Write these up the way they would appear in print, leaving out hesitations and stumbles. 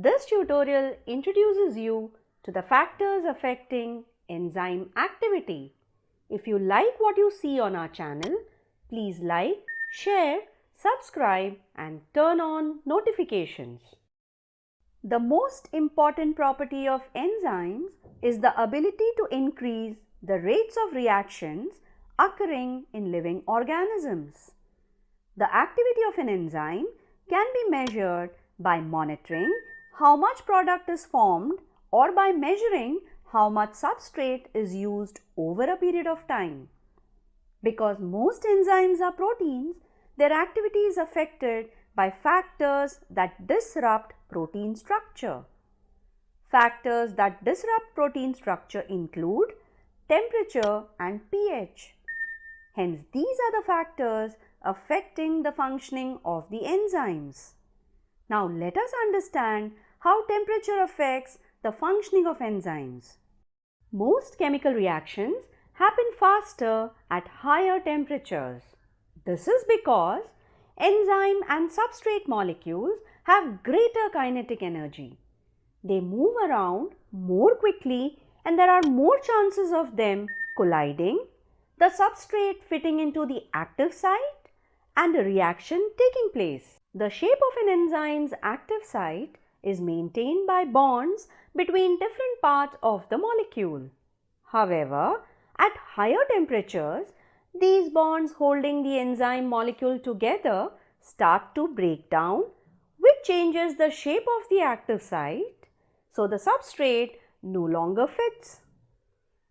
This tutorial introduces you to the factors affecting enzyme activity. If you like what you see on our channel, please like, share, subscribe and turn on notifications. The most important property of enzymes is the ability to increase the rates of reactions occurring in living organisms. The activity of an enzyme can be measured by monitoring how much product is formed or by measuring how much substrate is used over a period of time. Because most enzymes are proteins, their activity is affected by factors that disrupt protein structure. Factors that disrupt protein structure include temperature and pH. Hence, these are the factors affecting the functioning of the enzymes. Now, let us understand how temperature affects the functioning of enzymes. Most chemical reactions happen faster at higher temperatures. This is because enzyme and substrate molecules have greater kinetic energy. They move around more quickly and there are more chances of them colliding, the substrate fitting into the active site and a reaction taking place. The shape of an enzyme's active site is maintained by bonds between different parts of the molecule. However, at higher temperatures, these bonds holding the enzyme molecule together start to break down, which changes the shape of the active site, so the substrate no longer fits.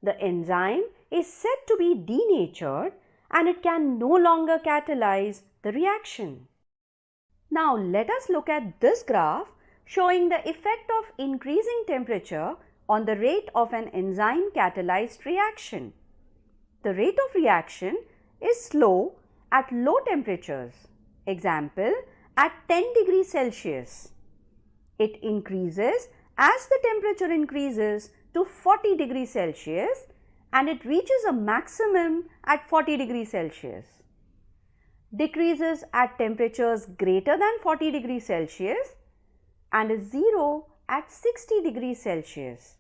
The enzyme is said to be denatured and it can no longer catalyze the reaction. Now let us look at this graph showing the effect of increasing temperature on the rate of an enzyme catalyzed reaction. The rate of reaction is slow at low temperatures. Example, at 10 degrees Celsius. It increases as the temperature increases to 40 degrees Celsius and it reaches a maximum at 40 degrees Celsius. Decreases at temperatures greater than 40 degrees Celsius and is zero at 60 degrees Celsius.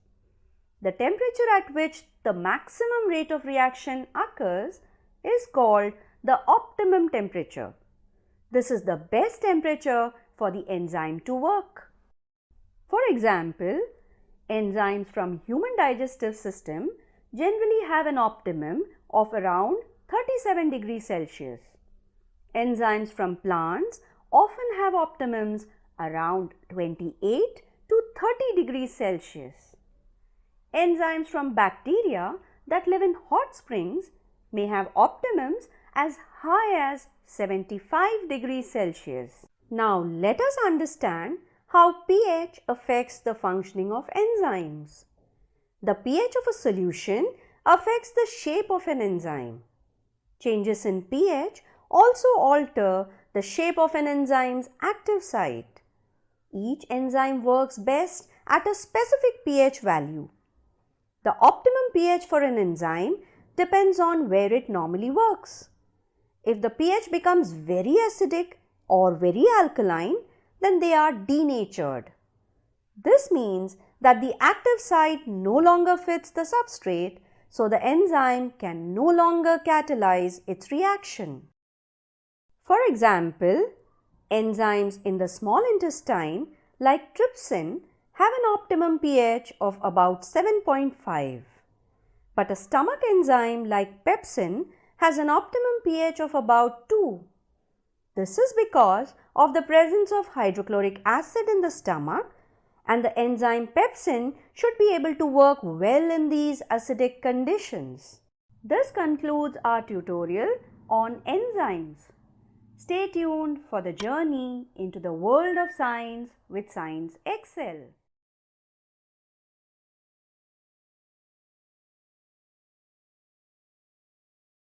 The temperature at which the maximum rate of reaction occurs is called the optimum temperature. This is the best temperature for the enzyme to work. For example, enzymes from human digestive system generally have an optimum of around 37 degrees Celsius. Enzymes from plants often have optimums around 28 to 30 degrees Celsius. Enzymes from bacteria that live in hot springs may have optimums as high as 75 degrees Celsius. Now let us understand how pH affects the functioning of enzymes. The pH of a solution affects the shape of an enzyme. Changes in pH also alter the shape of an enzyme's active site. Each enzyme works best at a specific pH value. The optimum pH for an enzyme depends on where it normally works. If the pH becomes very acidic or very alkaline, then they are denatured. This means that the active site no longer fits the substrate, so the enzyme can no longer catalyze its reaction. For example, enzymes in the small intestine like trypsin have an optimum pH of about 7.5. But a stomach enzyme like pepsin has an optimum pH of about 2. This is because of the presence of hydrochloric acid in the stomach and the enzyme pepsin should be able to work well in these acidic conditions. This concludes our tutorial on enzymes. Stay tuned for the journey into the world of science with Science Excel.